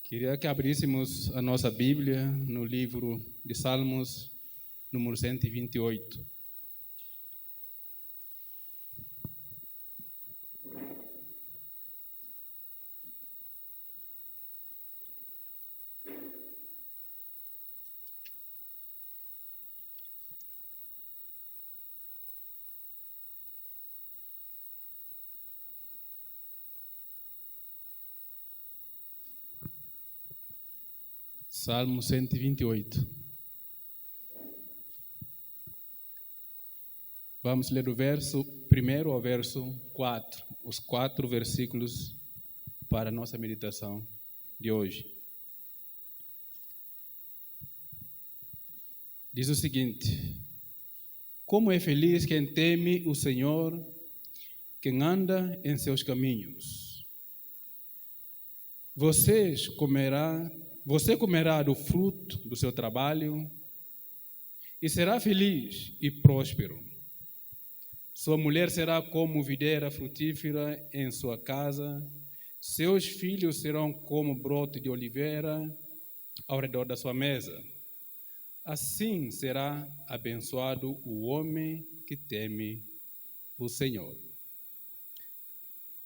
Queria que abríssemos a nossa Bíblia no livro de Salmos, número 128. Salmo 128. Vamos ler do verso 1 ao verso 4, os 4 versículos para a nossa meditação de hoje. Diz o seguinte: como é feliz quem teme o Senhor, quem anda em seus caminhos. Você comerá do fruto do seu trabalho e será feliz e próspero. Sua mulher será como videira frutífera em sua casa, seus filhos serão como broto de oliveira ao redor da sua mesa. Assim será abençoado o homem que teme o Senhor.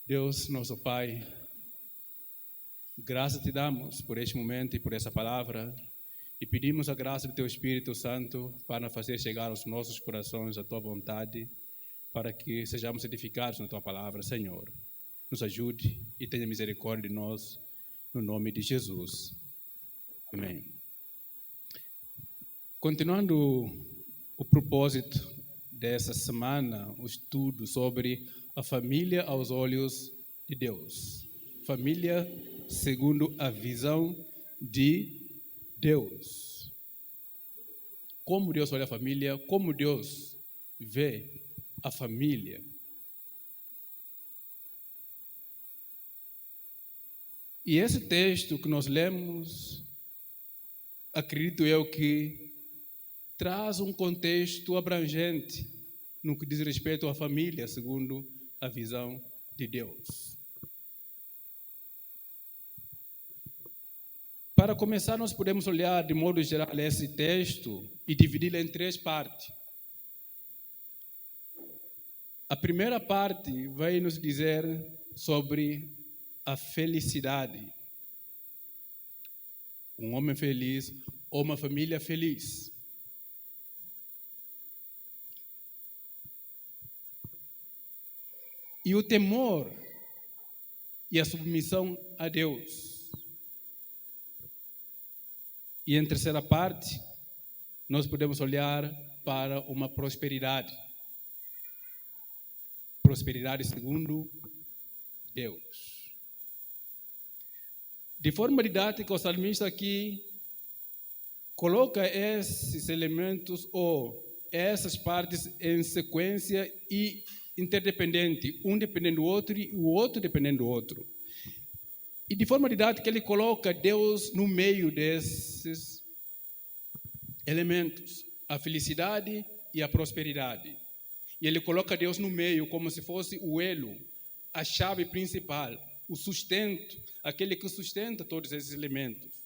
Deus, nosso Pai, graças te damos por este momento e por essa palavra, e pedimos a graça do Teu Espírito Santo para fazer chegar aos nossos corações a Tua vontade, para que sejamos edificados na Tua palavra, Senhor. Nos ajude e tenha misericórdia de nós, no nome de Jesus. Amém. Continuando o propósito dessa semana, o estudo sobre a família aos olhos de Deus. Família segundo a visão de Deus. Como Deus olha a família, como Deus vê a família. E esse texto que nós lemos, acredito eu que traz um contexto abrangente no que diz respeito à família, segundo a visão de Deus. Para começar, nós podemos olhar de modo geral esse texto e dividi-lo em 3 partes. A primeira parte vai nos dizer sobre a felicidade. Um homem feliz ou uma família feliz. E o temor e a submissão a Deus. E em terceira parte, nós podemos olhar para uma prosperidade. Prosperidade segundo Deus. De forma didática, o salmista aqui coloca esses elementos ou essas partes em sequência e interdependente, um dependendo do outro e o outro dependendo do outro. E de forma didática ele coloca Deus no meio desses elementos, a felicidade e a prosperidade. E ele coloca Deus no meio como se fosse o elo, a chave principal, o sustento, aquele que sustenta todos esses elementos.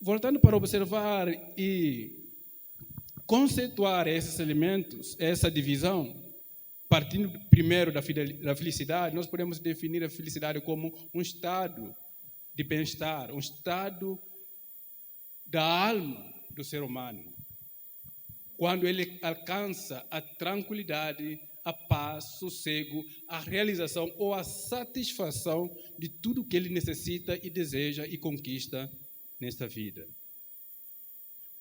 Voltando para observar e conceituar esses elementos, essa divisão, partindo primeiro da felicidade, nós podemos definir a felicidade como um estado de bem-estar, um estado da alma do ser humano. Quando ele alcança a tranquilidade, a paz, sossego, a realização ou a satisfação de tudo que ele necessita e deseja e conquista nesta vida.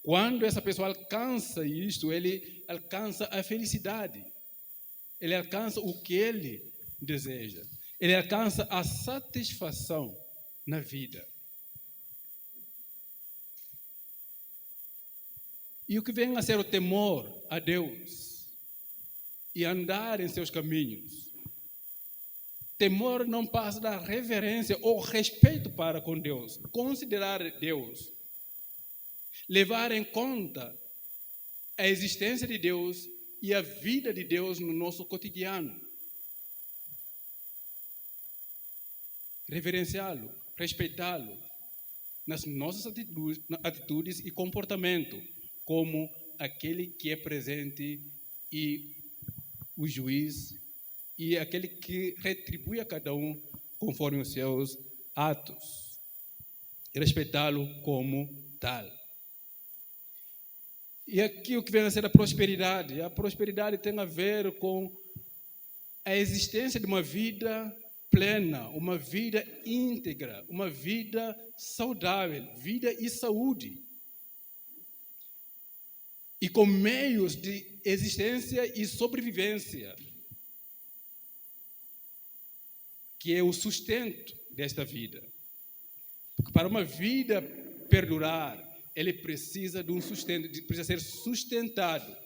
Quando essa pessoa alcança isto, ele alcança a felicidade. Ele alcança o que ele deseja. Ele alcança a satisfação na vida. E o que vem a ser o temor a Deus e andar em seus caminhos. Temor não passa da reverência ou respeito para com Deus. Considerar Deus. Levar em conta a existência de Deus e a vida de Deus no nosso cotidiano. Reverenciá-lo, respeitá-lo nas nossas atitudes e comportamento, como aquele que é presente e o juiz, e aquele que retribui a cada um conforme os seus atos. E respeitá-lo como tal. E aqui o que vem a ser a prosperidade. A prosperidade tem a ver com a existência de uma vida plena, uma vida íntegra, uma vida saudável, vida e saúde. E com meios de existência e sobrevivência, que é o sustento desta vida. Porque para uma vida perdurar, ele precisa de um sustento, precisa ser sustentado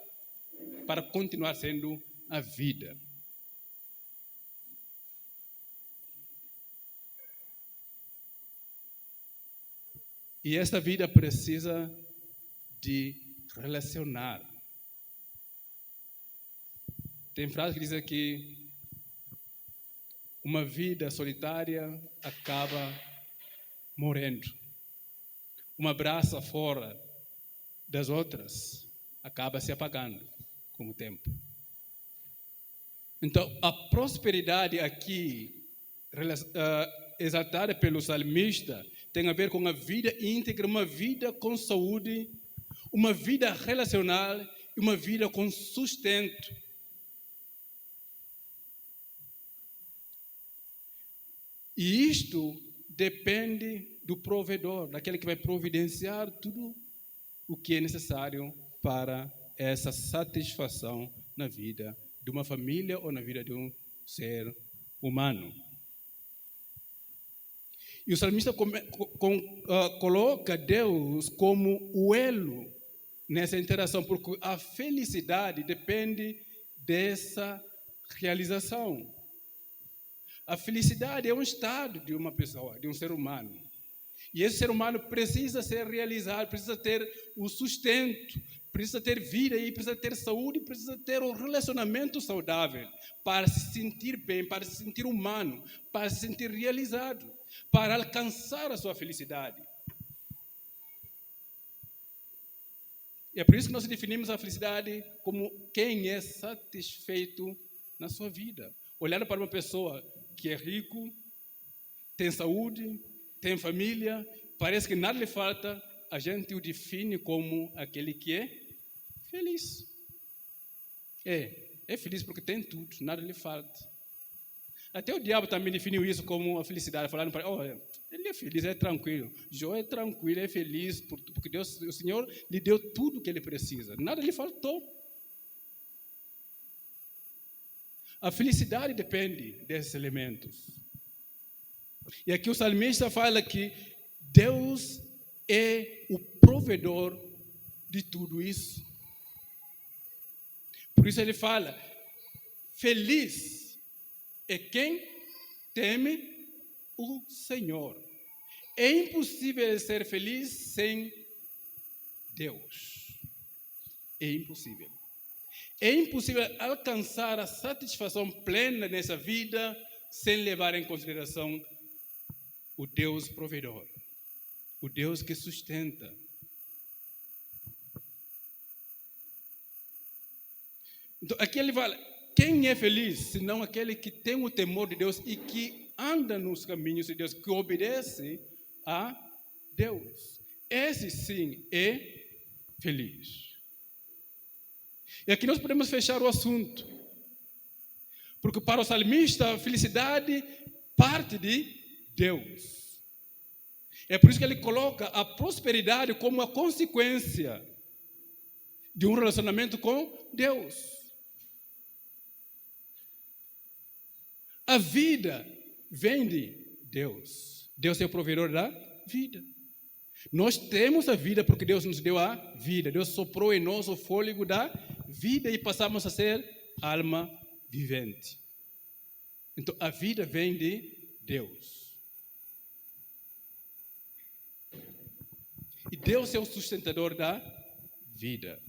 para continuar sendo a vida. E esta vida precisa de relacionar. Tem frase que diz que uma vida solitária acaba morrendo. Uma brasa fora das outras acaba se apagando com o tempo. Então, a prosperidade aqui, exaltada pelo salmista, tem a ver com a vida íntegra, uma vida com saúde, uma vida relacional e uma vida com sustento. E isto depende do provedor, daquele que vai providenciar tudo o que é necessário para essa satisfação na vida de uma família ou na vida de um ser humano. E o salmista coloca Deus como o elo nessa interação, porque a felicidade depende dessa realização. A felicidade é um estado de uma pessoa, de um ser humano. E esse ser humano precisa ser realizado, precisa ter o sustento, precisa ter vida e precisa ter saúde, precisa ter um relacionamento saudável para se sentir bem, para se sentir humano, para se sentir realizado, para alcançar a sua felicidade. E é por isso que nós definimos a felicidade como quem é satisfeito na sua vida. Olhando para uma pessoa que é rico, tem saúde, tem família, parece que nada lhe falta, a gente o define como aquele que é feliz. É feliz porque tem tudo, nada lhe falta. Até o diabo também definiu isso como a felicidade, falando para ele é feliz, é tranquilo. Jó é tranquilo, é feliz, porque Deus, o Senhor lhe deu tudo o que ele precisa, nada lhe faltou. A felicidade depende desses elementos. E aqui o salmista fala que Deus é o provedor de tudo isso. Por isso ele fala, feliz é quem teme o Senhor. É impossível ser feliz sem Deus. É impossível. É impossível alcançar a satisfação plena nessa vida sem levar em consideração o Deus provedor, o Deus que sustenta. Então, aqui ele fala, quem é feliz, senão aquele que tem o temor de Deus e que anda nos caminhos de Deus, que obedece a Deus. Esse sim é feliz. E aqui nós podemos fechar o assunto. Porque para o salmista, a felicidade parte de Deus. É por isso que ele coloca a prosperidade como a consequência de um relacionamento com Deus. A vida vem de Deus. Deus é o provedor da vida. Nós temos a vida porque Deus nos deu a vida. Deus soprou em nós o fôlego da vida e passamos a ser alma vivente. Então, a vida vem de Deus. E Deus é o sustentador da vida.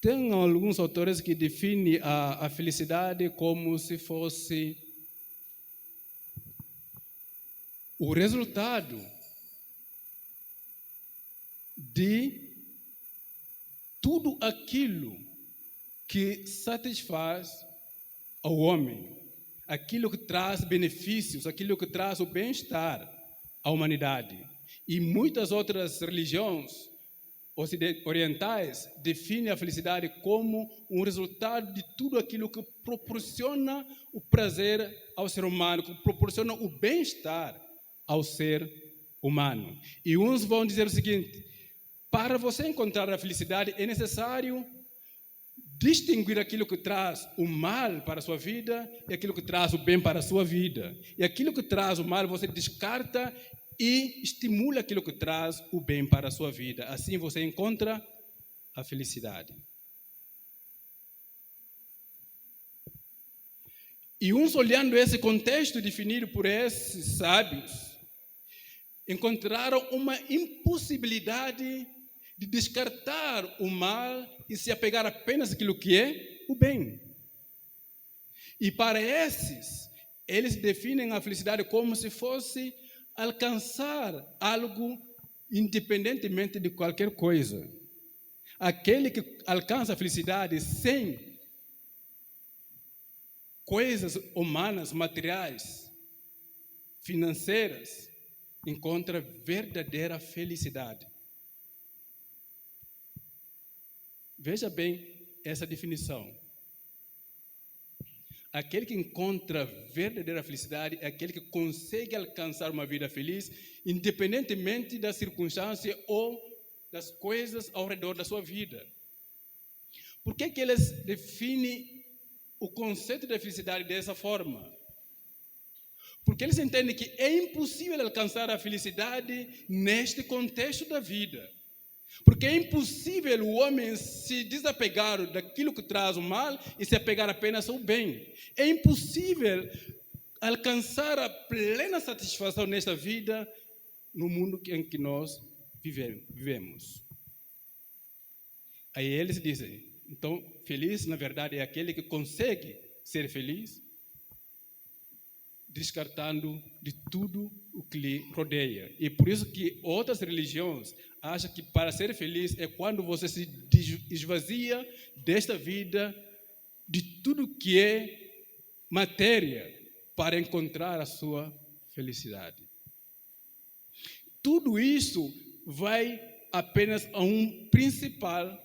Tem alguns autores que definem a felicidade como se fosse o resultado de tudo aquilo que satisfaz ao homem, aquilo que traz benefícios, aquilo que traz o bem-estar à humanidade. E muitas outras religiões orientais definem a felicidade como um resultado de tudo aquilo que proporciona o prazer ao ser humano, que proporciona o bem-estar ao ser humano. E uns vão dizer o seguinte: para você encontrar a felicidade é necessário distinguir aquilo que traz o mal para a sua vida e aquilo que traz o bem para a sua vida. E aquilo que traz o mal você descarta e estimula aquilo que traz o bem para a sua vida. Assim você encontra a felicidade. E uns, olhando esse contexto definido por esses sábios, encontraram uma impossibilidade de descartar o mal e se apegar apenas àquilo que é o bem. E para esses, eles definem a felicidade como se fosse alcançar algo independentemente de qualquer coisa. Aquele que alcança a felicidade sem coisas humanas, materiais, financeiras, encontra verdadeira felicidade. Veja bem essa definição. Aquele que encontra verdadeira felicidade é aquele que consegue alcançar uma vida feliz, independentemente da circunstância ou das coisas ao redor da sua vida. Por que eles definem o conceito da felicidade dessa forma? Porque eles entendem que é impossível alcançar a felicidade neste contexto da vida. Porque é impossível o homem se desapegar daquilo que traz o mal e se apegar apenas ao bem. É impossível alcançar a plena satisfação nesta vida no mundo em que nós vivemos. Aí eles dizem, então, feliz na verdade é aquele que consegue ser feliz, descartando de tudo o que lhe rodeia. E por isso que outras religiões acham que para ser feliz é quando você se esvazia desta vida, de tudo que é matéria, para encontrar a sua felicidade. Tudo isso vai apenas a um principal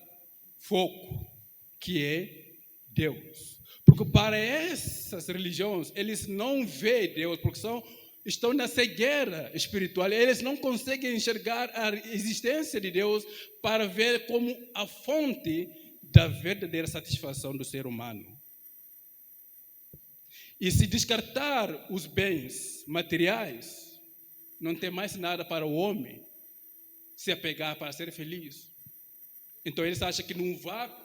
foco, que é Deus. Porque para essas religiões, eles não veem Deus, porque estão na cegueira espiritual. Eles não conseguem enxergar a existência de Deus para ver como a fonte da verdadeira satisfação do ser humano. E se descartar os bens materiais, não tem mais nada para o homem se apegar para ser feliz. Então eles acham que num vácuo,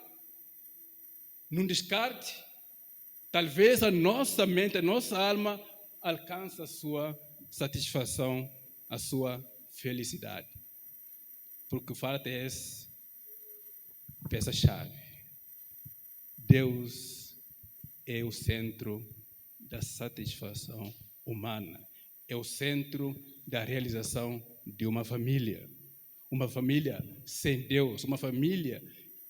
num descarte, talvez a nossa mente, a nossa alma alcance a sua satisfação, a sua felicidade. Porque o fato é esse, peça-chave. Deus é o centro da satisfação humana. É o centro da realização de uma família. Uma família sem Deus, uma família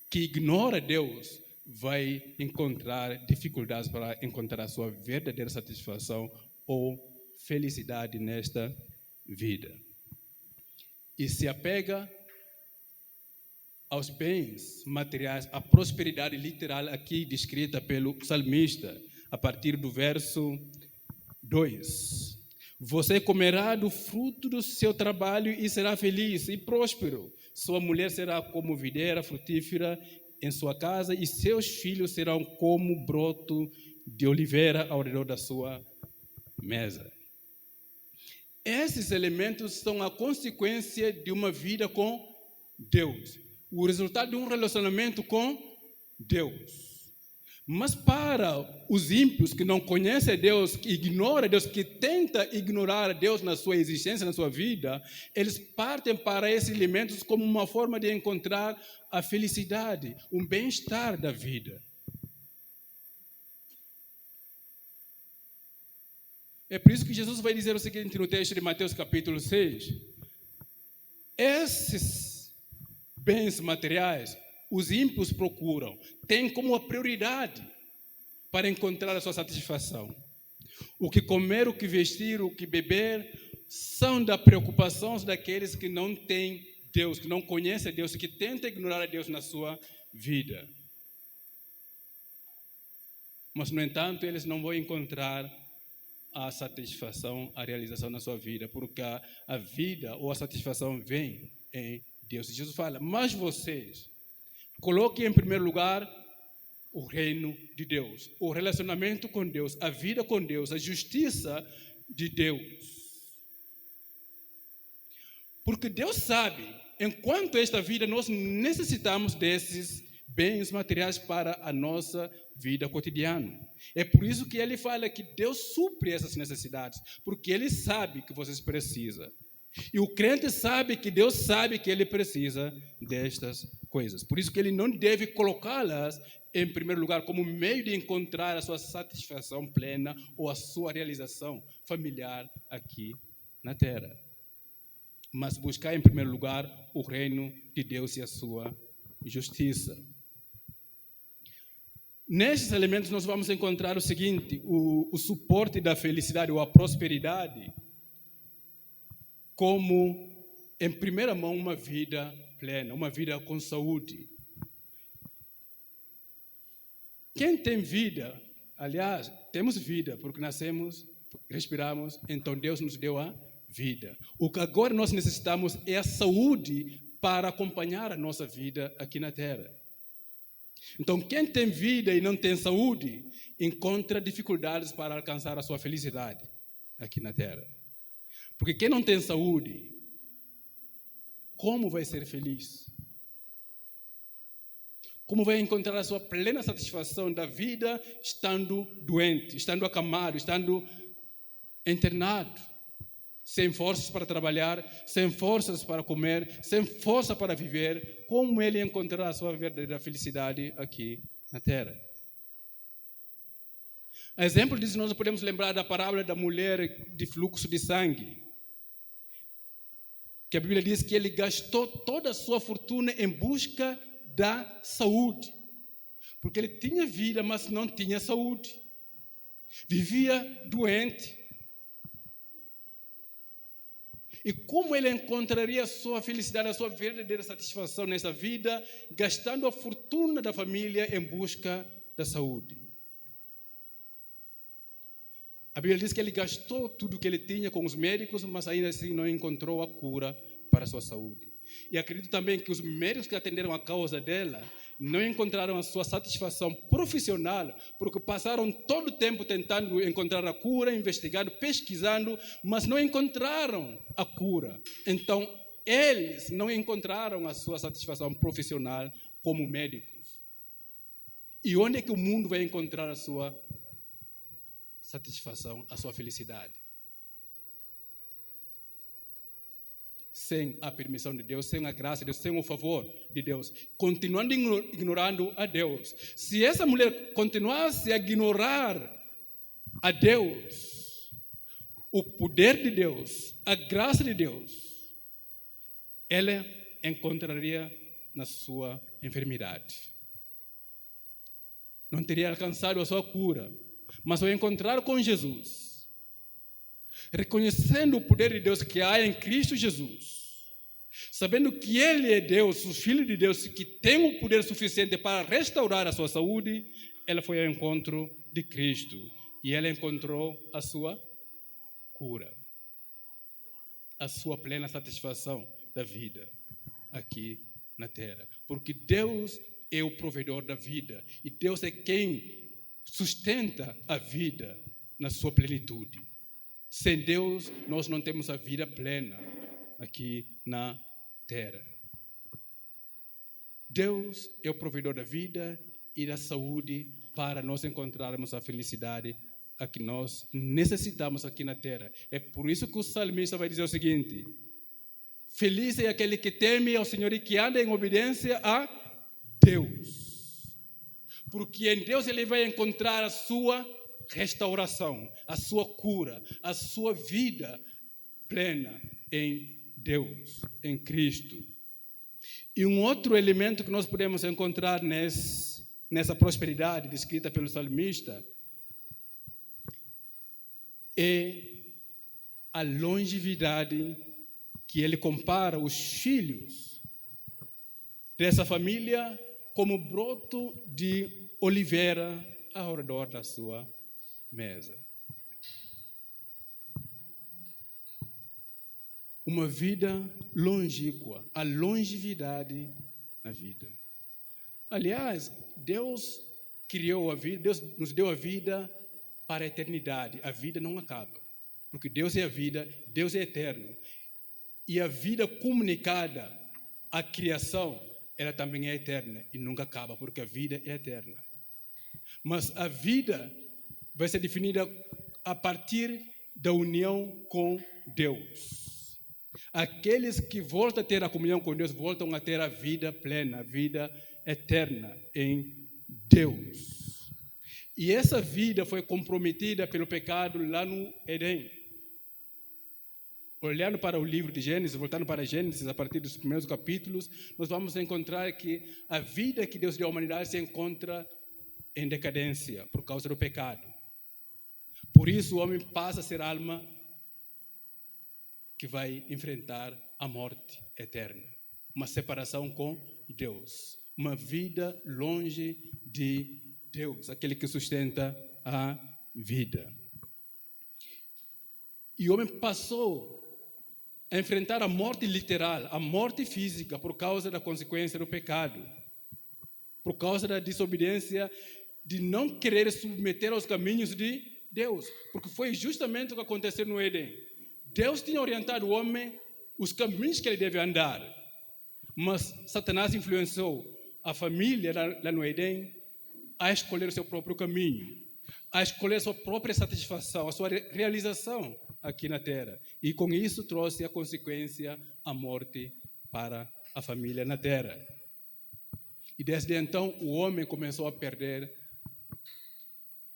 que ignora Deus, vai encontrar dificuldades para encontrar a sua verdadeira satisfação ou felicidade nesta vida. E se apega aos bens materiais, à prosperidade literal aqui descrita pelo salmista, a partir do verso 2. Você comerá do fruto do seu trabalho e será feliz e próspero. Sua mulher será como videira frutífera em sua casa e seus filhos serão como broto de oliveira ao redor da sua mesa. Esses elementos são a consequência de uma vida com Deus, o resultado de um relacionamento com Deus. Mas para os ímpios que não conhecem Deus, que ignoram Deus, que tentam ignorar Deus na sua existência, na sua vida, eles partem para esses elementos como uma forma de encontrar a felicidade, o bem-estar da vida. É por isso que Jesus vai dizer o seguinte no texto de Mateus capítulo 6. Esses bens materiais, os ímpios procuram, têm como a prioridade para encontrar a sua satisfação. O que comer, o que vestir, o que beber, são da preocupação daqueles que não têm Deus, que não conhecem Deus, que tentam ignorar a Deus na sua vida. Mas, no entanto, eles não vão encontrar a satisfação, a realização na sua vida, porque a vida ou a satisfação vem em Deus. Jesus fala, mas vocês coloquem em primeiro lugar o reino de Deus, o relacionamento com Deus, a vida com Deus, a justiça de Deus. Porque Deus sabe, enquanto esta vida nós necessitamos desses bens materiais para a nossa vida cotidiana. É por isso que ele fala que Deus supre essas necessidades, porque ele sabe que vocês precisam. E o crente sabe que Deus sabe que ele precisa destas coisas. Por isso que ele não deve colocá-las em primeiro lugar como meio de encontrar a sua satisfação plena ou a sua realização familiar aqui na terra. Mas buscar em primeiro lugar o reino de Deus e a sua justiça. Nestes elementos nós vamos encontrar o seguinte, o suporte da felicidade ou a prosperidade como, em primeira mão, uma vida plena, uma vida com saúde. Quem tem vida, aliás, temos vida, porque nascemos, respiramos, então Deus nos deu a vida. O que agora nós necessitamos é a saúde para acompanhar a nossa vida aqui na Terra. Então, quem tem vida e não tem saúde, encontra dificuldades para alcançar a sua felicidade aqui na Terra. Porque quem não tem saúde, como vai ser feliz? Como vai encontrar a sua plena satisfação da vida estando doente, estando acamado, estando internado, sem forças para trabalhar, sem forças para comer, sem força para viver? Como ele encontrará a sua verdadeira felicidade aqui na Terra? A exemplo disso, nós podemos lembrar da parábola da mulher de fluxo de sangue, que a Bíblia diz que ele gastou toda a sua fortuna em busca da saúde, porque ele tinha vida, mas não tinha saúde, vivia doente. E como ele encontraria a sua felicidade, a sua verdadeira satisfação nessa vida, gastando a fortuna da família em busca da saúde? A Bíblia diz que ele gastou tudo o que ele tinha com os médicos, mas ainda assim não encontrou a cura para a sua saúde. E acredito também que os médicos que atenderam a causa dela não encontraram a sua satisfação profissional, porque passaram todo o tempo tentando encontrar a cura, investigando, pesquisando, mas não encontraram a cura. Então, eles não encontraram a sua satisfação profissional como médicos. E onde é que o mundo vai encontrar a sua satisfação, a sua felicidade? Sem a permissão de Deus, sem a graça de Deus, sem o favor de Deus, continuando ignorando a Deus. Se essa mulher continuasse a ignorar a Deus, o poder de Deus, a graça de Deus, ela encontraria na sua enfermidade. Não teria alcançado a sua cura, mas ao encontrar com Jesus, reconhecendo o poder de Deus que há em Cristo Jesus, sabendo que Ele é Deus, o Filho de Deus, que tem o poder suficiente para restaurar a sua saúde, ela foi ao encontro de Cristo e ela encontrou a sua cura, a sua plena satisfação da vida aqui na terra. Porque Deus é o provedor da vida e Deus é quem sustenta a vida na sua plenitude. Sem Deus, nós não temos a vida plena aqui na terra. Deus é o provedor da vida e da saúde para nós encontrarmos a felicidade a que nós necessitamos aqui na terra. É por isso que o salmista vai dizer o seguinte: feliz é aquele que teme ao Senhor e que anda em obediência a Deus. Porque em Deus ele vai encontrar a sua restauração, a sua cura, a sua vida plena em Deus, em Cristo. E um outro elemento que nós podemos encontrar nessa prosperidade descrita pelo salmista é a longevidade que ele compara os filhos dessa família como broto de oliveira ao redor da sua mesa. Uma vida longínqua, a longevidade na vida. Aliás, Deus criou a vida, Deus nos deu a vida para a eternidade. A vida não acaba, porque Deus é a vida, Deus é eterno. E a vida comunicada à criação, ela também é eterna e nunca acaba, porque a vida é eterna. Mas a vida vai ser definida a partir da união com Deus. Aqueles que voltam a ter a comunhão com Deus voltam a ter a vida plena, a vida eterna em Deus. E essa vida foi comprometida pelo pecado lá no Éden. Olhando para o livro de Gênesis, voltando para Gênesis, a partir dos primeiros capítulos, nós vamos encontrar que a vida que Deus deu à humanidade se encontra em decadência por causa do pecado. Por isso o homem passa a ser alma que vai enfrentar a morte eterna, uma separação com Deus, uma vida longe de Deus, aquele que sustenta a vida. E o homem passou a enfrentar a morte literal, a morte física, por causa da consequência do pecado, por causa da desobediência, de não querer submeter aos caminhos de Deus, porque foi justamente o que aconteceu no Éden. Deus tinha orientado o homem os caminhos que ele deve andar, mas Satanás influenciou a família lá no Éden a escolher o seu próprio caminho, a escolher a sua própria satisfação, a sua realização aqui na terra. E com isso trouxe a consequência, a morte para a família na terra. E desde então o homem começou a perder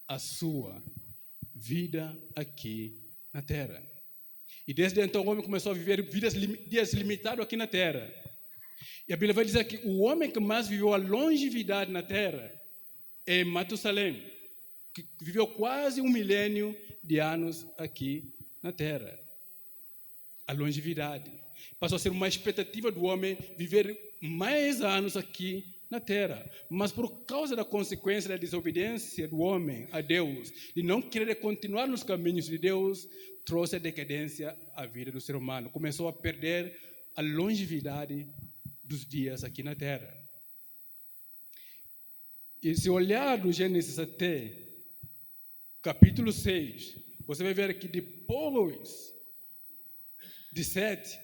a sua vida aqui na terra. E desde então o homem começou a viver dias limitados aqui na terra. E a Bíblia vai dizer que o homem que mais viveu a longevidade na terra é Matusalém, que viveu quase 1 milênio de anos aqui na terra. A longevidade passou a ser uma expectativa do homem viver mais anos aqui na terra. Mas por causa da consequência da desobediência do homem a Deus, de não querer continuar nos caminhos de Deus, trouxe a decadência à vida do ser humano. Começou a perder a longevidade dos dias aqui na terra. E se olhar do Gênesis até capítulo 6, você vai ver que depois de Sete,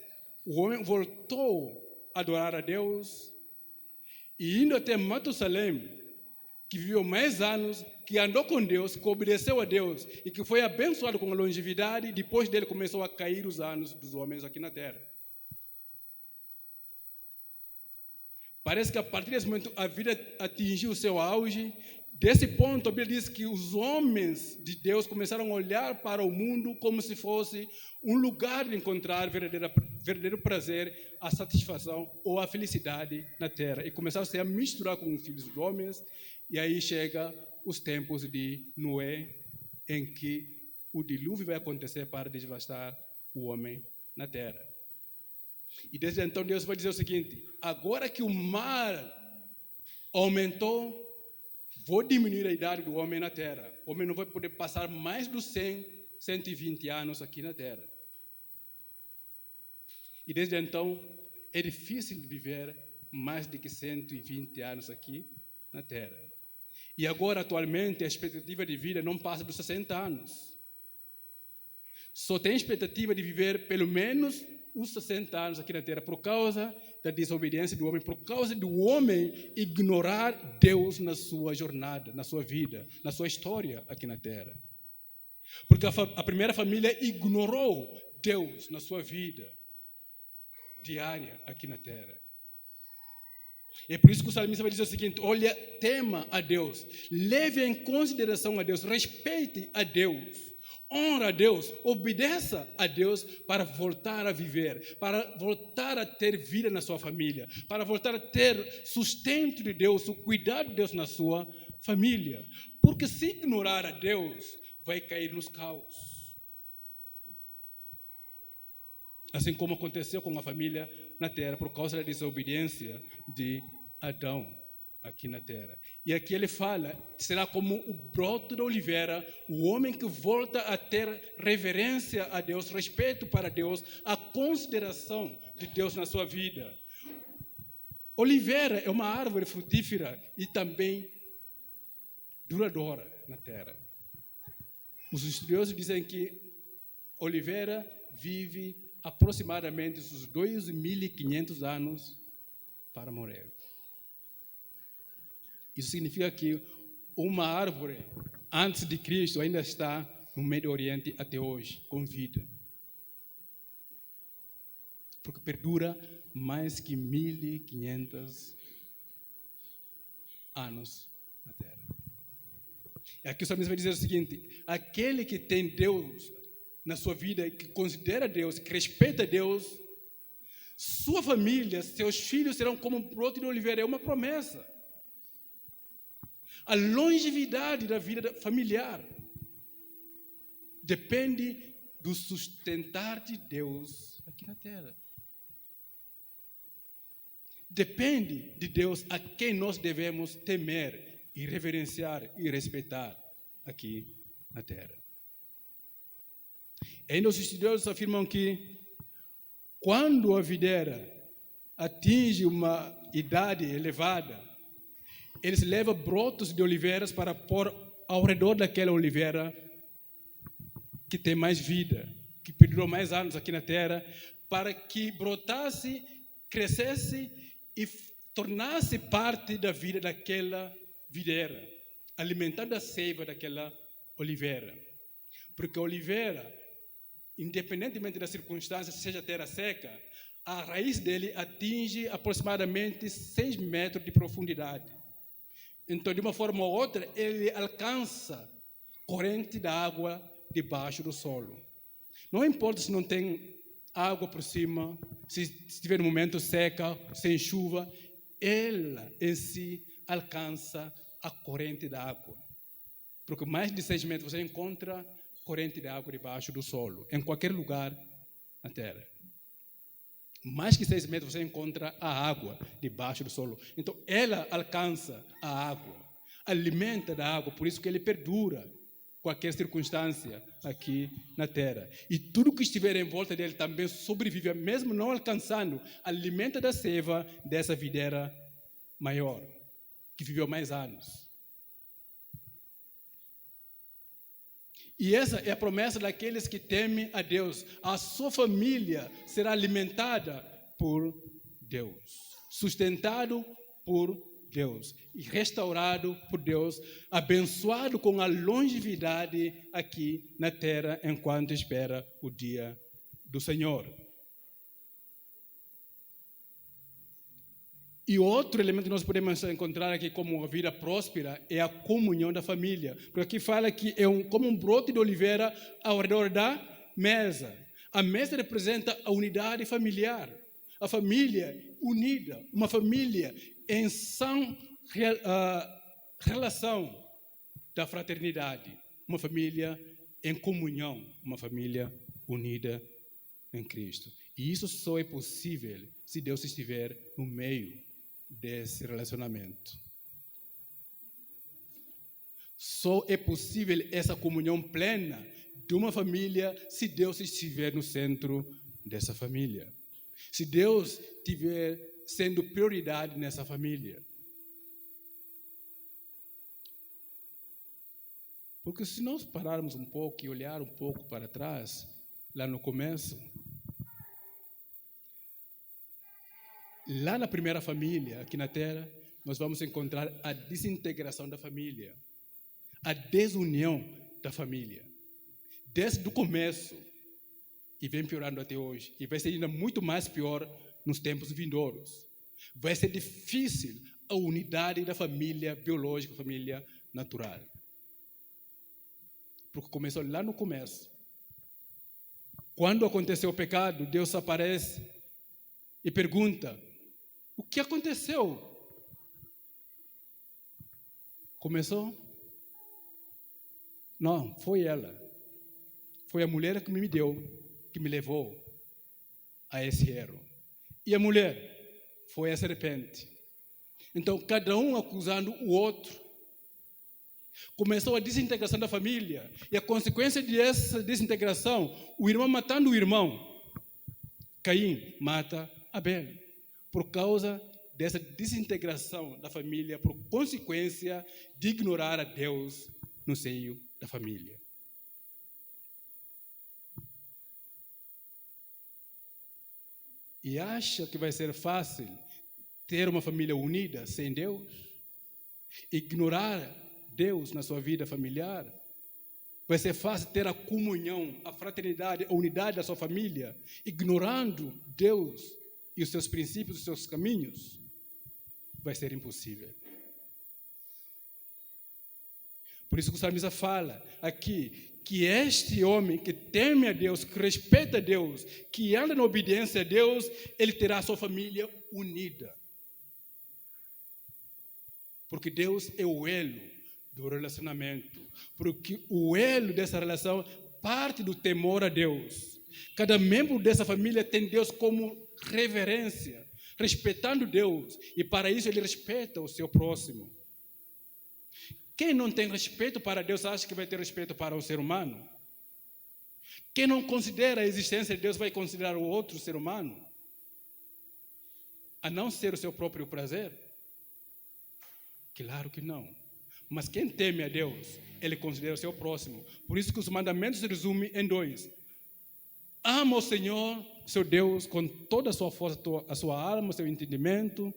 o homem voltou a adorar a Deus e indo até Matusalém, que viveu mais anos, que andou com Deus, que obedeceu a Deus e que foi abençoado com a longevidade, depois dele começou a cair os anos dos homens aqui na terra. Parece que a partir desse momento a vida atingiu o seu auge. Desse ponto, a Bíblia diz que os homens de Deus começaram a olhar para o mundo como se fosse um lugar de encontrar verdadeiro prazer, a satisfação ou a felicidade na terra. E começaram a se misturar com os filhos dos homens. E aí chega os tempos de Noé, em que o dilúvio vai acontecer para devastar o homem na terra. E desde então Deus vai dizer o seguinte: agora que o mar aumentou, vou diminuir a idade do homem na terra. O homem não vai poder passar mais dos 120 anos aqui na terra. E desde então é difícil viver mais de que 120 anos aqui na terra. E agora, atualmente, a expectativa de vida não passa dos 60 anos. Só tem expectativa de viver pelo menos os 60 anos aqui na Terra por causa da desobediência do homem, por causa do homem ignorar Deus na sua jornada, na sua vida, na sua história aqui na Terra. Porque a primeira família ignorou Deus na sua vida diária aqui na Terra. É por isso que o salmista vai dizer o seguinte: olha, tema a Deus, leve em consideração a Deus, respeite a Deus, honra a Deus, obedeça a Deus para voltar a viver, para voltar a ter vida na sua família, para voltar a ter sustento de Deus, o cuidado de Deus na sua família. Porque se ignorar a Deus, vai cair nos caos. Assim como aconteceu com a família na terra, por causa da desobediência de Adão aqui na terra. E aqui ele fala, será como o broto da oliveira, o homem que volta a ter reverência a Deus, respeito para Deus, a consideração de Deus na sua vida. Oliveira é uma árvore frutífera e também duradoura na terra. Os estudiosos dizem que oliveira vive aproximadamente uns 2.500 anos para morrer. Isso significa que uma árvore antes de Cristo ainda está no Médio Oriente até hoje, com vida. Porque perdura mais que 1.500 anos na Terra. E aqui o salmista vai dizer o seguinte: aquele que tem Deus na sua vida, que considera Deus, que respeita Deus, sua família, seus filhos serão como um broto de oliveira. É uma promessa. A longevidade da vida familiar depende do sustentar de Deus aqui na terra. Depende de Deus a quem nós devemos temer e reverenciar e respeitar aqui na terra. Ainda os estudiosos afirmam que quando a videira atinge uma idade elevada, eles levam brotos de oliveiras para pôr ao redor daquela oliveira que tem mais vida, que perdurou mais anos aqui na terra, para que brotasse, crescesse e tornasse parte da vida daquela videira, alimentando a seiva daquela oliveira. Porque a oliveira, independentemente das circunstâncias, seja terra seca, a raiz dele atinge aproximadamente 6 metros de profundidade. Então, de uma forma ou outra, ele alcança corrente da água debaixo do solo. Não importa se não tem água por cima, se estiver no momento seca, sem chuva, ela em si alcança a corrente da água. Porque mais de 6 metros você encontra corrente de água debaixo do solo, em qualquer lugar na terra. Mais que 6 metros você encontra a água debaixo do solo. Então, ela alcança a água, alimenta da água, por isso que ele perdura qualquer circunstância aqui na terra. E tudo que estiver em volta dele também sobrevive, mesmo não alcançando, alimenta da seiva dessa videira maior, que viveu mais anos. E essa é a promessa daqueles que temem a Deus. A sua família será alimentada por Deus, sustentado por Deus e restaurado por Deus, abençoado com a longevidade aqui na terra enquanto espera o dia do Senhor. E outro elemento que nós podemos encontrar aqui como uma vida próspera é a comunhão da família. Porque aqui fala que é como um broto de oliveira ao redor da mesa. A mesa representa a unidade familiar. A família unida, uma família em sã relação da fraternidade. Uma família em comunhão, uma família unida em Cristo. E isso só é possível se Deus estiver no meio desse relacionamento. Só é possível essa comunhão plena de uma família se Deus estiver no centro dessa família. Se Deus estiver sendo prioridade nessa família. Porque se nós pararmos um pouco e olhar um pouco para trás, lá no começo, Lá na primeira família, aqui na Terra, nós vamos encontrar a desintegração da família, a desunião da família. Desde o começo, e vem piorando até hoje, e vai ser ainda muito mais pior nos tempos vindouros. Vai ser difícil a unidade da família biológica, família natural. Porque começou lá no começo. Quando aconteceu o pecado, Deus aparece e pergunta: o que aconteceu? Começou? Não, foi ela. Foi a mulher que me deu, que me levou a esse erro. E a mulher foi a serpente. Então, cada um acusando o outro. Começou a desintegração da família. E a consequência dessa desintegração, o irmão matando o irmão. Caim mata Abel. Por causa dessa desintegração da família, por consequência de ignorar a Deus no seio da família. E acha que vai ser fácil ter uma família unida sem Deus? Ignorar Deus na sua vida familiar? Vai ser fácil ter a comunhão, a fraternidade, a unidade da sua família, ignorando Deus e os seus princípios, os seus caminhos? Vai ser impossível. Por isso que o salmista fala aqui que este homem que teme a Deus, que respeita a Deus, que anda na obediência a Deus, ele terá a sua família unida. Porque Deus é o elo do relacionamento. Porque o elo dessa relação parte do temor a Deus. Cada membro dessa família tem Deus como reverência, respeitando Deus. E para isso ele respeita o seu próximo. Quem não tem respeito para Deus acha que vai ter respeito para o ser humano? Quem não considera a existência de Deus vai considerar o outro ser humano? A não ser o seu próprio prazer? Claro que não. Mas quem teme a Deus, ele considera o seu próximo. Por isso que os mandamentos se resumem em 2. Ama o Senhor, seu Deus, com toda a sua força, a sua alma, o seu entendimento,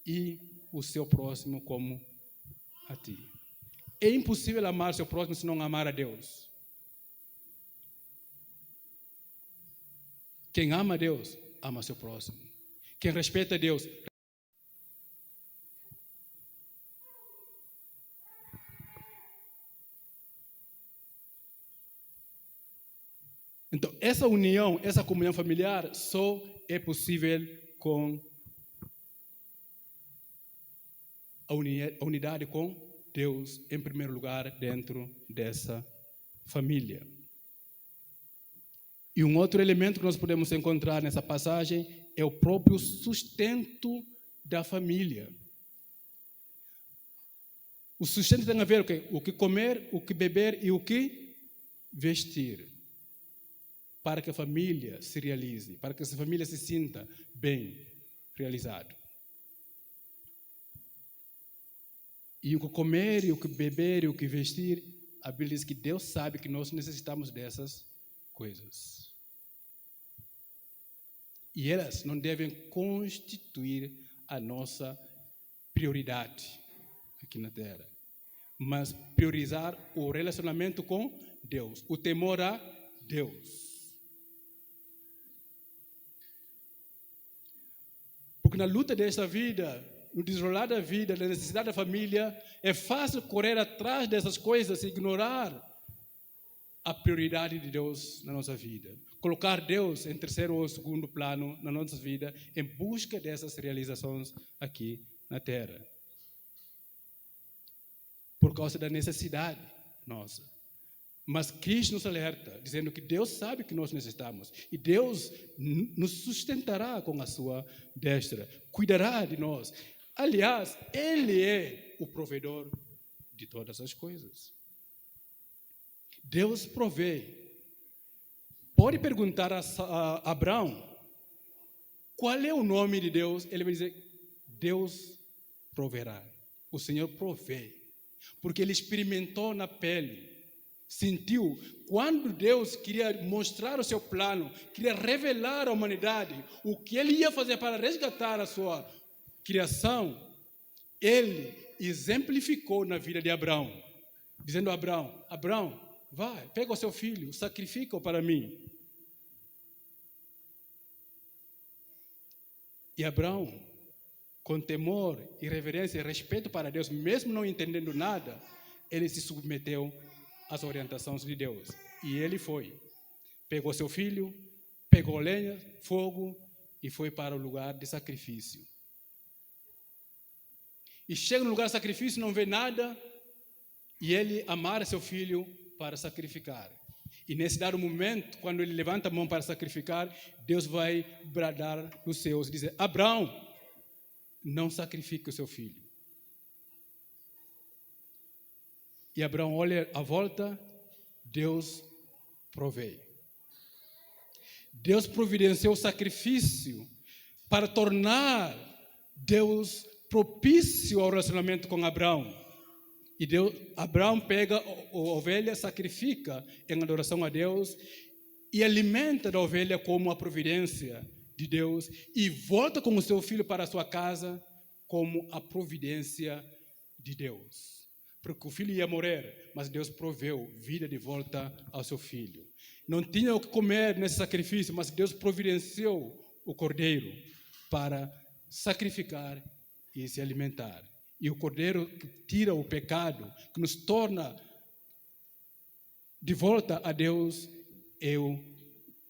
e o seu próximo como a ti. É impossível amar seu próximo se não amar a Deus. Quem ama a Deus, ama seu próximo. Quem respeita a Deus. Então, essa união, essa comunhão familiar só é possível com a unidade com Deus, em primeiro lugar, dentro dessa família. E um outro elemento que nós podemos encontrar nessa passagem é o próprio sustento da família. O sustento tem a ver com o que comer, o que beber e o que vestir. Para que a família se realize, para que essa família se sinta bem realizado. E o que comer, e o que beber, e o que vestir, a Bíblia diz que Deus sabe que nós necessitamos dessas coisas. E elas não devem constituir a nossa prioridade aqui na Terra, mas priorizar o relacionamento com Deus, o temor a Deus. Porque na luta desta vida, no desenrolar da vida, na necessidade da família, é fácil correr atrás dessas coisas e ignorar a prioridade de Deus na nossa vida. Colocar Deus em terceiro ou segundo plano na nossa vida em busca dessas realizações aqui na Terra. Por causa da necessidade nossa. Mas Cristo nos alerta, dizendo que Deus sabe que nós necessitamos. E Deus nos sustentará com a sua destra. Cuidará de nós. Aliás, Ele é o provedor de todas as coisas. Deus provê. Pode perguntar a Abraão qual é o nome de Deus. Ele vai dizer, Deus proverá. O Senhor provê. Porque Ele experimentou na pele sentiu quando Deus queria mostrar o seu plano, queria revelar à humanidade o que ele ia fazer para resgatar a sua criação, ele exemplificou na vida de Abraão, dizendo a Abraão: Abraão, vai, pega o seu filho, sacrifica-o para mim. E Abraão, com temor e reverência e respeito para Deus, mesmo não entendendo nada, ele se submeteu às orientações de Deus. E ele foi. Pegou seu filho, pegou lenha, fogo e foi para o lugar de sacrifício. E chega no lugar de sacrifício, não vê nada, e ele amarra seu filho para sacrificar. E nesse dado momento, quando ele levanta a mão para sacrificar, Deus vai bradar nos céus e dizer: Abraão, não sacrifique o seu filho. E Abraão olha à volta, Deus provê. Deus providenciou o sacrifício para tornar Deus propício ao relacionamento com Abraão. E Abraão pega a ovelha, sacrifica em adoração a Deus e alimenta a ovelha como a providência de Deus e volta com o seu filho para a sua casa como a providência de Deus. Porque o filho ia morrer, mas Deus proveu vida de volta ao seu filho. Não tinha o que comer nesse sacrifício, mas Deus providenciou o cordeiro para sacrificar e se alimentar. E o cordeiro que tira o pecado, que nos torna de volta a Deus, é o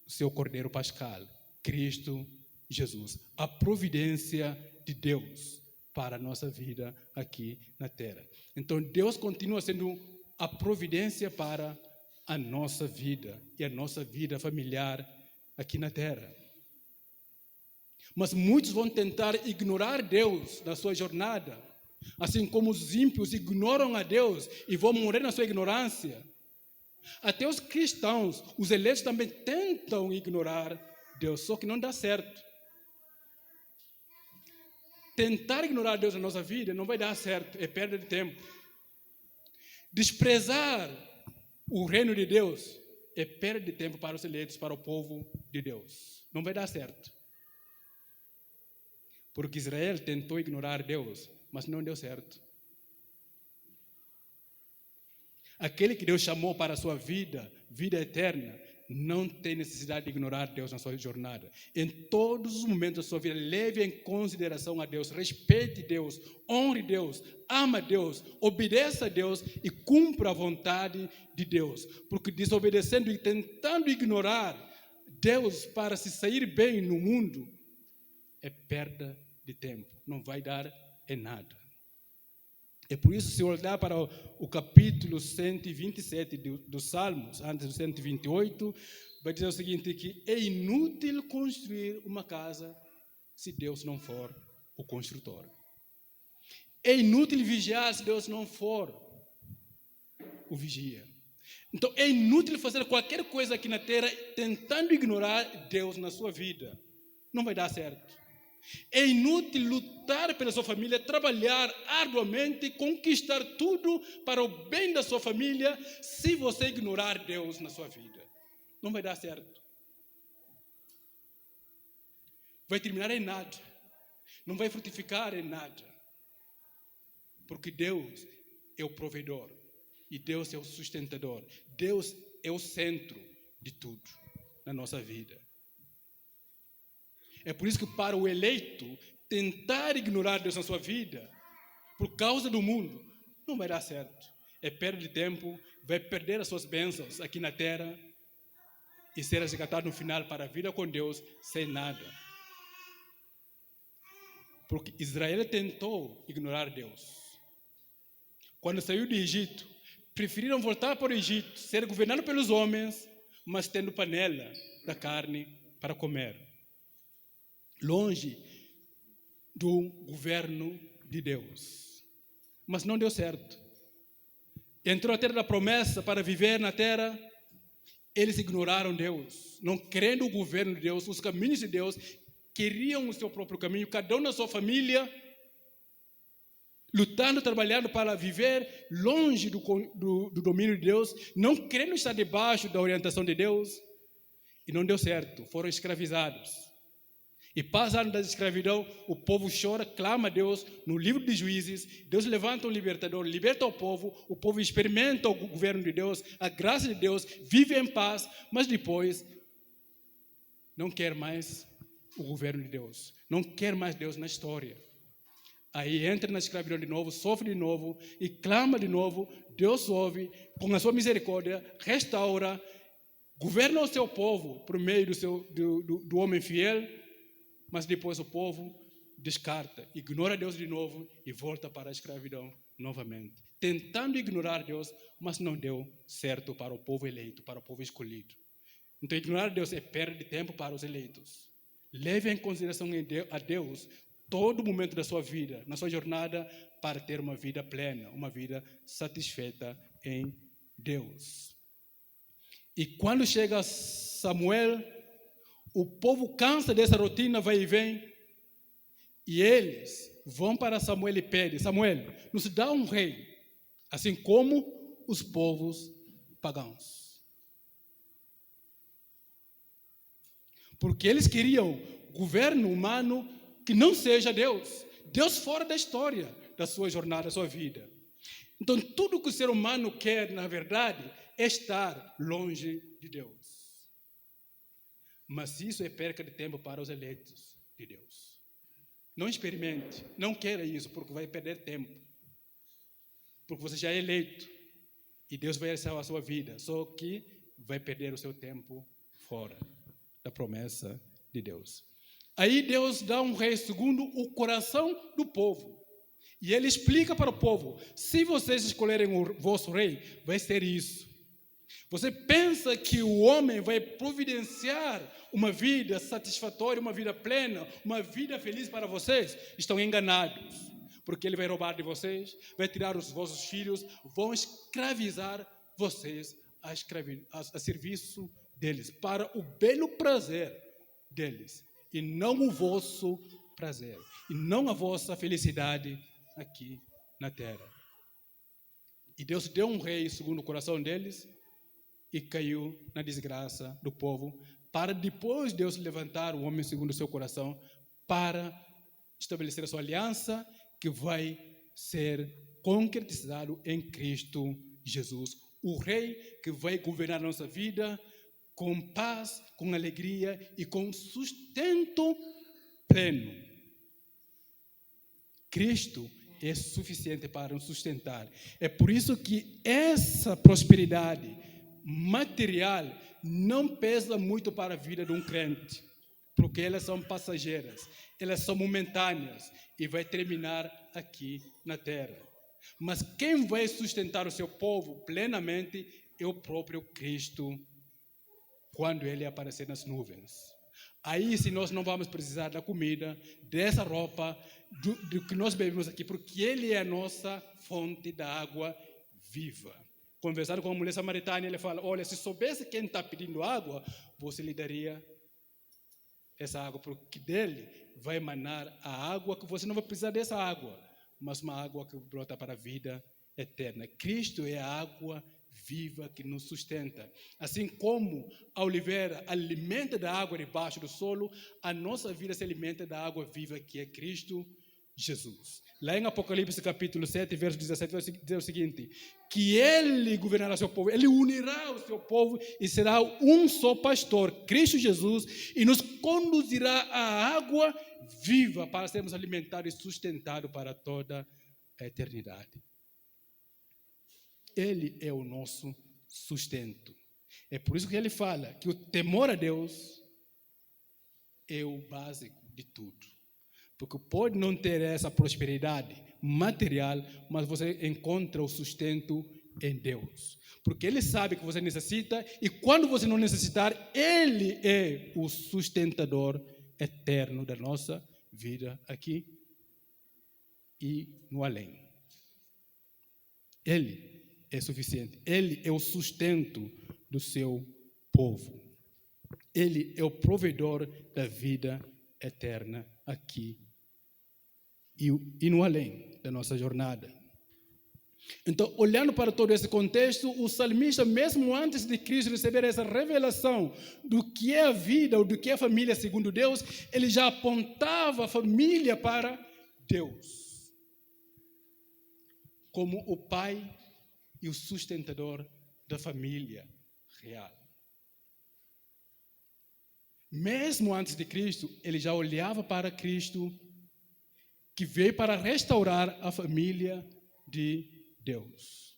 seu cordeiro pascal, Cristo Jesus. A providência de Deus para a nossa vida aqui na terra. Então, Deus continua sendo a providência para a nossa vida e a nossa vida familiar aqui na terra. Mas muitos vão tentar ignorar Deus na sua jornada, assim como os ímpios ignoram a Deus e vão morrer na sua ignorância. Até os cristãos, os eleitos também tentam ignorar Deus, só que não dá certo. Tentar ignorar Deus na nossa vida não vai dar certo, é perda de tempo. Desprezar o reino de Deus é perda de tempo para os eleitos, para o povo de Deus. Não vai dar certo. Porque Israel tentou ignorar Deus, mas não deu certo. Aquele que Deus chamou para a sua vida, vida eterna, não tem necessidade de ignorar Deus na sua jornada. Em todos os momentos da sua vida, leve em consideração a Deus, respeite Deus, honre Deus, ama Deus, obedeça a Deus e cumpra a vontade de Deus. Porque desobedecendo e tentando ignorar Deus para se sair bem no mundo, é perda de tempo, não vai dar em nada. É por isso, se olhar para o capítulo 127 dos Salmos, antes do 128, vai dizer o seguinte, que é inútil construir uma casa se Deus não for o construtor. É inútil vigiar se Deus não for o vigia. Então, é inútil fazer qualquer coisa aqui na terra tentando ignorar Deus na sua vida. Não vai dar certo. É inútil lutar pela sua família, trabalhar arduamente, conquistar tudo para o bem da sua família, se você ignorar Deus na sua vida. Não vai dar certo. Vai terminar em nada. Não vai frutificar em nada. Porque Deus é o provedor e Deus é o sustentador. Deus é o centro de tudo na nossa vida. É por isso que para o eleito, tentar ignorar Deus na sua vida, por causa do mundo, não vai dar certo. É perda de tempo, vai perder as suas bênçãos aqui na terra e ser resgatado no final para a vida com Deus sem nada. Porque Israel tentou ignorar Deus. Quando saiu do Egito, preferiram voltar para o Egito, ser governado pelos homens, mas tendo panela da carne para comer. Longe do governo de Deus. Mas não deu certo. Entrou a terra da promessa para viver na terra, eles ignoraram Deus, não crendo o governo de Deus, os caminhos de Deus, queriam o seu próprio caminho, cada um na sua família, lutando, trabalhando para viver longe do domínio de Deus, não querendo estar debaixo da orientação de Deus, e não deu certo, foram escravizados. E passando da escravidão, o povo chora, clama a Deus. No livro de Juízes, Deus levanta um libertador, liberta o povo experimenta o governo de Deus, a graça de Deus, vive em paz, mas depois não quer mais o governo de Deus, não quer mais Deus na história. Aí entra na escravidão de novo, sofre de novo e clama de novo. Deus ouve, com a sua misericórdia, restaura, governa o seu povo por meio do homem fiel, mas depois o povo descarta, ignora Deus de novo e volta para a escravidão novamente. Tentando ignorar Deus, mas não deu certo para o povo eleito, para o povo escolhido. Então, ignorar Deus é perda de tempo para os eleitos. Leve em consideração a Deus todo momento da sua vida, na sua jornada, para ter uma vida plena, uma vida satisfeita em Deus. E quando chega Samuel, o povo cansa dessa rotina, vai e vem, e eles vão para Samuel e pedem: Samuel, nos dá um rei, assim como os povos pagãos. Porque eles queriam governo humano que não seja Deus. Deus fora da história, da sua jornada, da sua vida. Então, tudo que o ser humano quer, na verdade, é estar longe de Deus. Mas isso é perca de tempo para os eleitos de Deus. Não experimente, não queira isso, porque vai perder tempo. Porque você já é eleito e Deus vai salvar a sua vida, só que vai perder o seu tempo fora da promessa de Deus. Aí Deus dá um rei segundo o coração do povo. E ele explica para o povo: se vocês escolherem o vosso rei, vai ser isso. Você pensa que o homem vai providenciar uma vida satisfatória, uma vida plena, uma vida feliz para vocês? Estão enganados, porque ele vai roubar de vocês, vai tirar os vossos filhos, vão escravizar vocês a serviço deles, para o belo prazer deles, e não o vosso prazer, e não a vossa felicidade aqui na terra. E Deus deu um rei segundo o coração deles, e caiu na desgraça do povo, para depois Deus levantar o homem segundo o seu coração, para estabelecer a sua aliança, que vai ser concretizado em Cristo Jesus, o rei que vai governar a nossa vida com paz, com alegria e com sustento pleno. Cristo é suficiente para nos sustentar. É por isso que essa prosperidade material não pesa muito para a vida de um crente, porque elas são passageiras, elas são momentâneas e vai terminar aqui na terra. Mas quem vai sustentar o seu povo plenamente é o próprio Cristo, quando ele aparecer nas nuvens. Aí, se nós não vamos precisar da comida, dessa roupa, do que nós bebemos aqui, porque ele é a nossa fonte da água viva. Conversando com a mulher samaritana, ele fala: olha, se soubesse quem está pedindo água, você lhe daria essa água, porque dele vai emanar a água, que você não vai precisar dessa água, mas uma água que brota para a vida eterna. Cristo é a água viva que nos sustenta. Assim como a oliveira alimenta da água debaixo do solo, a nossa vida se alimenta da água viva que é Cristo Jesus. Lá em Apocalipse capítulo 7, verso 17, vai dizer o seguinte: que ele governará o seu povo, ele unirá o seu povo e será um só pastor, Cristo Jesus, e nos conduzirá à água viva para sermos alimentados e sustentados para toda a eternidade. Ele é o nosso sustento. É por isso que ele fala que o temor a Deus é o básico de tudo. Porque pode não ter essa prosperidade material, mas você encontra o sustento em Deus. Porque Ele sabe que você necessita, e quando você não necessitar, Ele é o sustentador eterno da nossa vida aqui e no além. Ele é suficiente. Ele é o sustento do seu povo. Ele é o provedor da vida eterna aqui e no além da nossa jornada. Então, olhando para todo esse contexto, o salmista, mesmo antes de Cristo receber essa revelação do que é a vida ou do que é a família segundo Deus, ele já apontava a família para Deus como o pai e o sustentador da família real. Mesmo antes de Cristo, ele já olhava para Cristo, que veio para restaurar a família de Deus.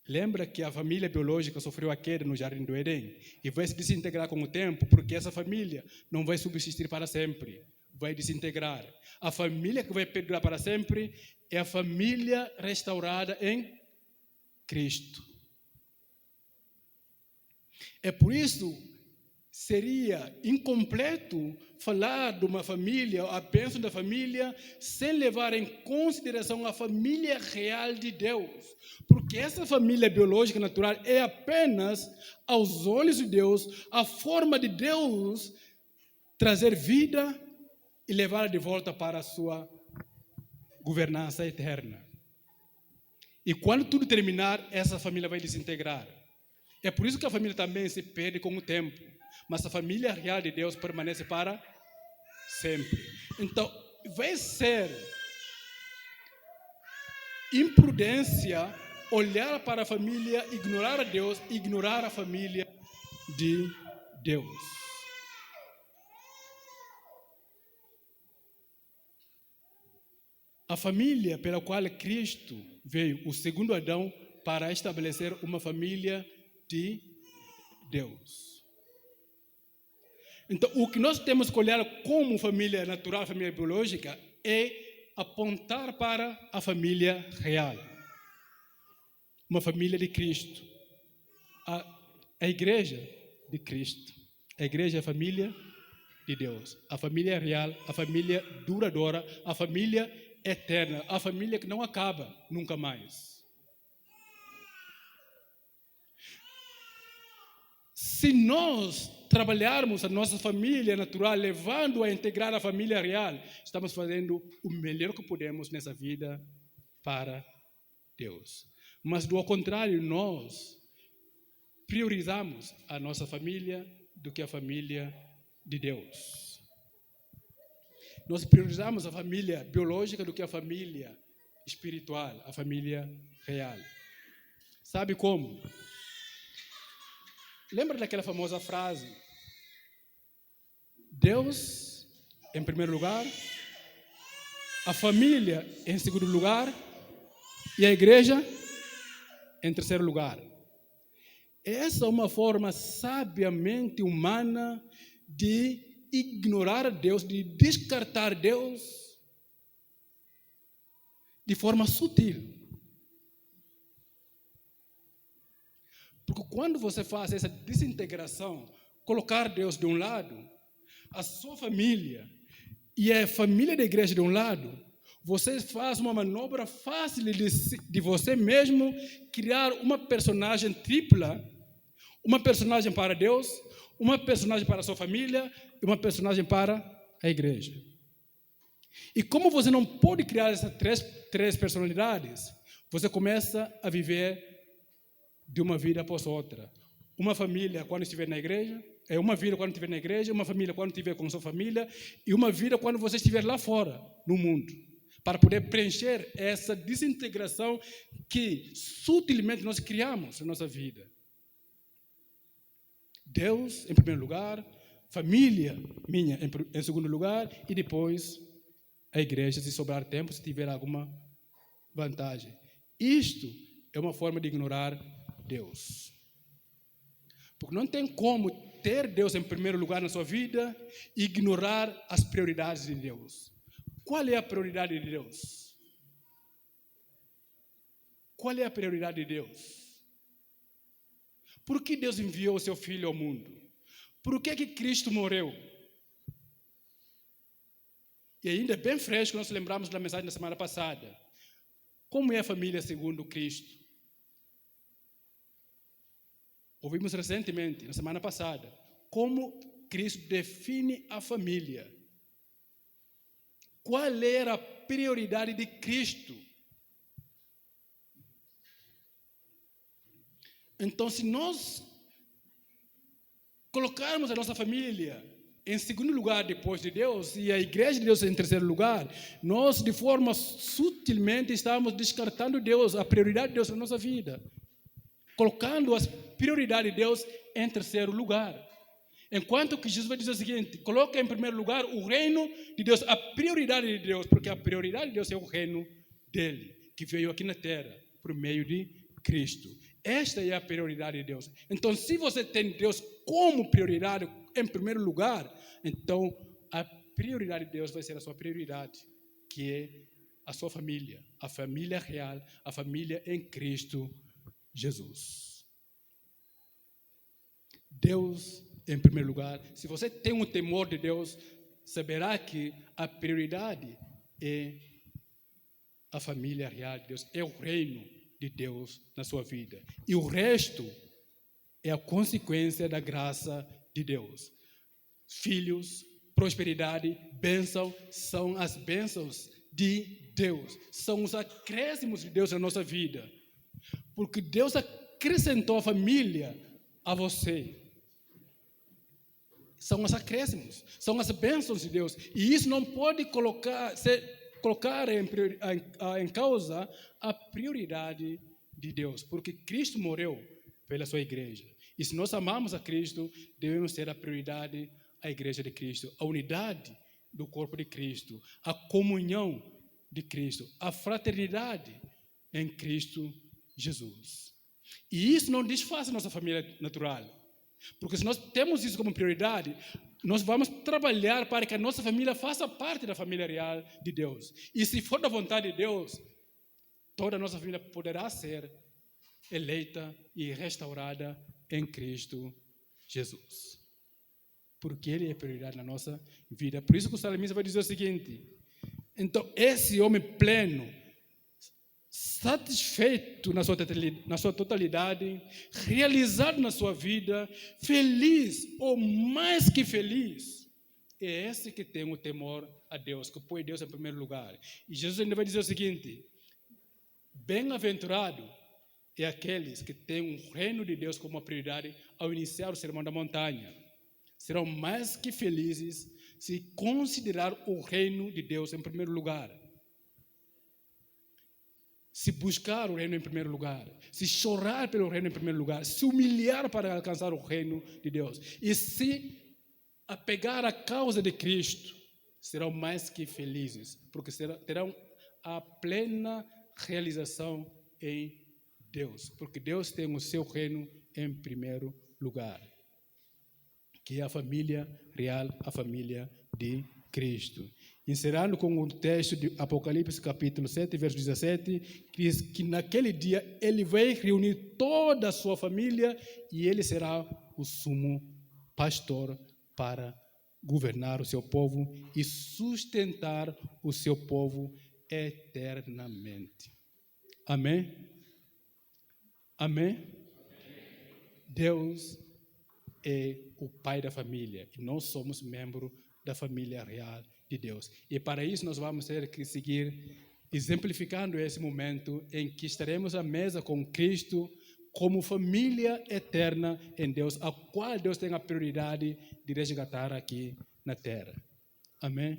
Lembra que a família biológica sofreu a queda no Jardim do Éden e vai se desintegrar com o tempo, porque essa família não vai subsistir para sempre, vai desintegrar. A família que vai perdurar para sempre é a família restaurada em Cristo. É por isso seria incompleto falar de uma família, a bênção da família, sem levar em consideração a família real de Deus. Porque essa família biológica natural é apenas, aos olhos de Deus, a forma de Deus trazer vida e levá-la de volta para a sua governança eterna. E quando tudo terminar, essa família vai desintegrar. É por isso que a família também se perde com o tempo. Mas a família real de Deus permanece para sempre. Então, vai ser imprudência olhar para a família, ignorar a Deus, ignorar a família de Deus. A família pela qual Cristo veio, o segundo Adão, para estabelecer uma família de Deus. Então, o que nós temos que olhar como família natural, família biológica, é apontar para a família real. Uma família de Cristo. A igreja de Cristo. A igreja é a família de Deus. A família real, a família duradoura, a família eterna, a família que não acaba nunca mais. Se nós trabalharmos a nossa família natural, levando a integrar a família real, estamos fazendo o melhor que podemos nessa vida para Deus. Mas, do contrário, nós priorizamos a nossa família do que a família de Deus. Nós priorizamos a família biológica do que a família espiritual, a família real. Sabe como? Lembra daquela famosa frase? Deus em primeiro lugar, a família em segundo lugar e a igreja em terceiro lugar. Essa é uma forma sabiamente humana de ignorar Deus, de descartar Deus de forma sutil. Porque quando você faz essa desintegração, colocar Deus de um lado, a sua família e a família da igreja de um lado, você faz uma manobra fácil de você mesmo criar uma personagem tripla, uma personagem para Deus, uma personagem para a sua família e uma personagem para a igreja. E como você não pode criar essas três personalidades, você começa a viver de uma vida após outra. Uma família quando estiver na igreja, uma vida quando estiver na igreja, uma família quando estiver com sua família e uma vida quando você estiver lá fora, no mundo, para poder preencher essa desintegração que sutilmente nós criamos na nossa vida. Deus em primeiro lugar, família minha em segundo lugar e depois a igreja, se sobrar tempo, se tiver alguma vantagem. Isto é uma forma de ignorar Deus. Porque não tem como ter Deus em primeiro lugar na sua vida e ignorar as prioridades de Deus. Qual é a prioridade de Deus? Qual é a prioridade de Deus? Por que Deus enviou o seu Filho ao mundo? Por que Cristo morreu? E ainda é bem fresco, nós lembramos da mensagem da semana passada. Como é a família segundo Cristo? Ouvimos recentemente, na semana passada, como Cristo define a família. qual era a prioridade de Cristo. Então, se nós colocarmos a nossa família em segundo lugar depois de Deus e a igreja de Deus em terceiro lugar, nós de forma sutilmente estamos descartando Deus, a prioridade de Deus na nossa vida, colocando a prioridade de Deus em terceiro lugar. Enquanto que Jesus vai dizer o seguinte: coloca em primeiro lugar o reino de Deus, a prioridade de Deus, porque a prioridade de Deus é o reino dele, que veio aqui na terra por meio de Cristo. Esta é a prioridade de Deus. Então, se você tem Deus como prioridade em primeiro lugar, então a prioridade de Deus vai ser a sua prioridade, que é a sua família, a família real, a família em Cristo Jesus. Deus em primeiro lugar. Se você tem um temor de Deus, saberá que a prioridade é a família real de Deus, é o reino de Deus na sua vida. E o resto é a consequência da graça de Deus. Filhos, prosperidade, bênção, são as bênçãos de Deus. São os acréscimos de Deus na nossa vida. Porque Deus acrescentou a família a você. São os acréscimos, são as bênçãos de Deus. E isso não pode colocar em causa a prioridade de Deus, porque Cristo morreu pela sua igreja. E se nós amamos a Cristo, devemos ter a prioridade à igreja de Cristo, a unidade do corpo de Cristo, a comunhão de Cristo, a fraternidade em Cristo Jesus. E isso não desfaz a nossa família natural. Porque se nós temos isso como prioridade, nós vamos trabalhar para que a nossa família faça parte da família real de Deus. E se for da vontade de Deus, toda a nossa família poderá ser eleita e restaurada em Cristo Jesus. Porque Ele é prioridade na nossa vida. Por isso que o salmista vai dizer o seguinte: então, esse homem pleno, satisfeito na sua totalidade, realizado na sua vida, feliz ou mais que feliz, é esse que tem o temor a Deus, que põe Deus em primeiro lugar. E Jesus ainda vai dizer o seguinte: bem-aventurado é aqueles que têm o reino de Deus como uma prioridade ao iniciar o sermão da montanha. Serão mais que felizes se considerar o reino de Deus em primeiro lugar. Se buscar o reino em primeiro lugar, se chorar pelo reino em primeiro lugar, se humilhar para alcançar o reino de Deus e se apegar à causa de Cristo, serão mais que felizes, porque terão a plena realização em Deus, porque Deus tem o seu reino em primeiro lugar, que é a família real, a família de Cristo. Encerrando com o texto de Apocalipse capítulo 7, verso 17, que diz que naquele dia Ele vai reunir toda a sua família e Ele será o sumo pastor para governar o seu povo e sustentar o seu povo eternamente. Amém? Amém? Deus é o pai da família e nós somos membros da família real de Deus. E para isso nós vamos ter que seguir exemplificando esse momento em que estaremos à mesa com Cristo como família eterna em Deus, a qual Deus tem a prioridade de resgatar aqui na terra. Amém?